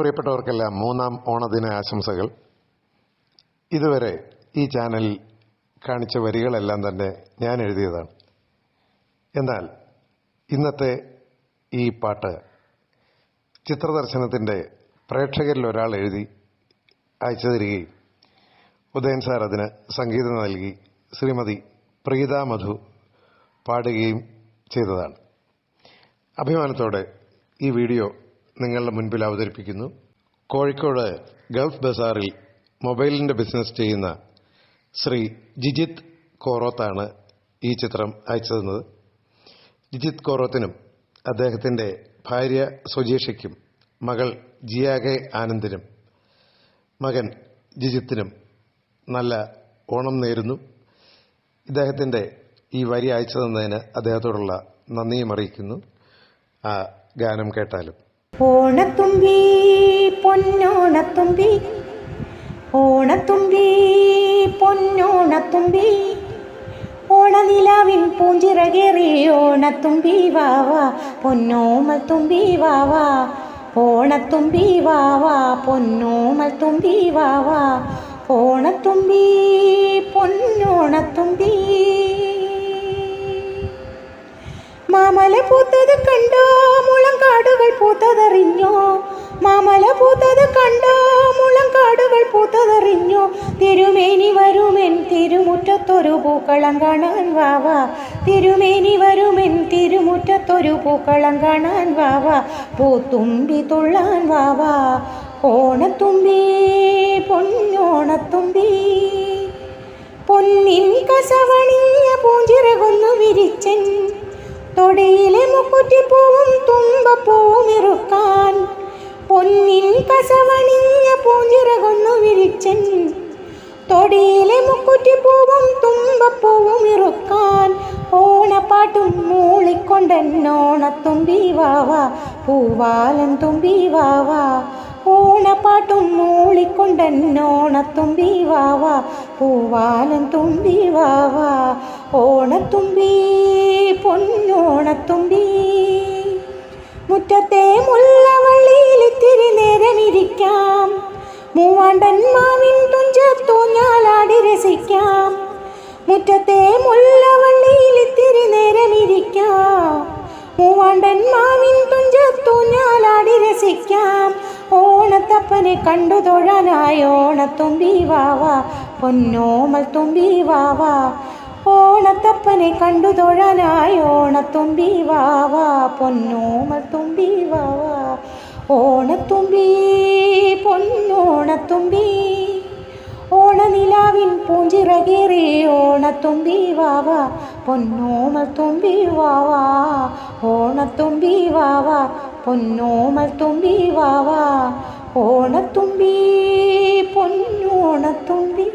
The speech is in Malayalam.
പ്രിയപ്പെട്ടവർക്കെല്ലാം മൂന്നാം ഓണദിന ആശംസകൾ. ഇതുവരെ ഈ ചാനലിൽ കാണിച്ച വരികളെല്ലാം തന്നെ ഞാൻ എഴുതിയതാണ്. എന്നാൽ ഇന്നത്തെ ഈ പാട്ട് ചിത്രദർശനത്തിൻ്റെ പ്രേക്ഷകരിൽ ഒരാൾ എഴുതി അയച്ചു തരികയും ഉദയൻ സാർ അതിന് സംഗീതം നൽകി ശ്രീമതി പ്രീത മധു പാടുകയും ചെയ്തതാണ്. അഭിമാനത്തോടെ ഈ വീഡിയോ നിങ്ങളുടെ മുൻപിൽ അവതരിപ്പിക്കുന്നു. കോഴിക്കോട് ഗൾഫ് ബസാറിൽ മൊബൈലിൻ്റെ ബിസിനസ് ചെയ്യുന്ന ശ്രീ ജിജിത്ത് കോറോത്താണ് ഈ ചിത്രം അയച്ചു തന്നത്. ജിജിത്ത് കോറോത്തിനും അദ്ദേഹത്തിൻ്റെ ഭാര്യ സുജേഷയ്ക്കും മകൾ ജിയാഗെ ആനന്ദിനും മകൻ ജിജിത്തിനും നല്ല ഓണം നേരുന്നു. ഇദ്ദേഹത്തിൻ്റെ ഈ വരി അയച്ചു തന്നതിന് അദ്ദേഹത്തോടുള്ള നന്ദിയും അറിയിക്കുന്നു. ആ ഗാനം കേട്ടാലും. ഓണത്തുമ്പി പൊന്നോണത്തുമ്പി, ഓണത്തുമ്പി പൊന്നോണത്തുമ്പി, ഓണനിലാവിൻ പൂഞ്ചിറകേറി ഓണത്തുമ്പി വാവാ പൊന്നോമൽ തുമ്പി വാവാ, ഓണത്തുമ്പി വാവാ പൊന്നോമൽ തുമ്പി വാവാ, ഓണത്തുമ്പി പൊന്നോണത്തുമ്പി. മാമല പൂത്തത് കണ്ടോ, മുളങ്കാടുകൾ പൂത്തതറിഞ്ഞോ, മാമല പൂത്തത് കണ്ടോ, മുളങ്കാടുകൾ പൂത്തതറിഞ്ഞോ, തിരുമേനി വരുമെൻ തിരുമുറ്റത്തൊരു പൂക്കളം കാണാൻ വാവാ, തിരുമേനി വരുമെൻ തിരുമുറ്റത്തൊരു പൂക്കളം കാണാൻ വാവാ, പൂത്തുമ്പി തുള്ളാൻ വാവാ, ഓണത്തുമ്പി പൊന്നോണത്തുമ്പി. പൊന്നിൻ കസവണിഞ്ഞ പൂഞ്ചിറകൊന്നു വിരിച്ചൻ, തൊടിയിലെ മുക്കുറ്റിപ്പൂവും തുമ്പപ്പൂവും ഇറുക്കാൻ, പൊന്നിൻ കസവണിഞ്ഞ പൂഞ്ചിറകൊന്നു വിരിച്ചൻ, തൊടിയിലെ മുക്കുറ്റിപ്പൂവും തുമ്പപ്പൂവും ഇറുക്കാൻ, ഓണപ്പാട്ടും മൂളിക്കൊണ്ടെന്നോണത്തുമ്പി വാവാ പൂവാലൻ തുമ്പി വാവാ, ഓണപ്പാട്ടും മൂളിക്കൊണ്ടെന്നോണത്തുമ്പി വാവാ പൂവാലൻ തുമ്പി വാവാ, ഓണത്തുമ്പി പൊന്നോണത്തുമ്പി. മുറ്റത്തെ മുല്ലവള്ളിയിൽ ഇത്തിരി നേരമിരിക്കാം, മൂവാണ്ടൻ മാവിൻ തുഞ്ചത്തൂഞ്ഞാലാടി രസിക്കാം, മുറ്റത്തെ മുല്ലവള്ളിയിൽ ഇത്തിരി നേരമിരിക്കാം, മൂവാണ്ടൻ മാവിൻ തുഞ്ചത്തൂഞ്ഞാലാടി രസിക്കാം, ഓണത്തപ്പനെ കണ്ടു തൊഴാനായി ഓണത്തുമ്പി വാവാ പൊന്നോമൽ തുമ്പി വാവാ, ഓണത്തപ്പനെ കണ്ടു തൊഴാനായി ഓണത്തുമ്പി വാവാ പൊന്നോമൽ തുമ്പി വാവാ, ഓണത്തുമ്പി പൊന്നോണത്തുമ്പി, ഓണനിലാവിൻ പൂഞ്ചിറകേറി ഓണത്തുമ്പി വാവാ പൊന്നോമൽ തുമ്പി വാവാ, ഓണത്തുമ്പി വാവാ പൊന്നോമൽ തുമ്പി വാവാ, ഓണത്തുമ്പി പൊന്നോണത്തുമ്പി.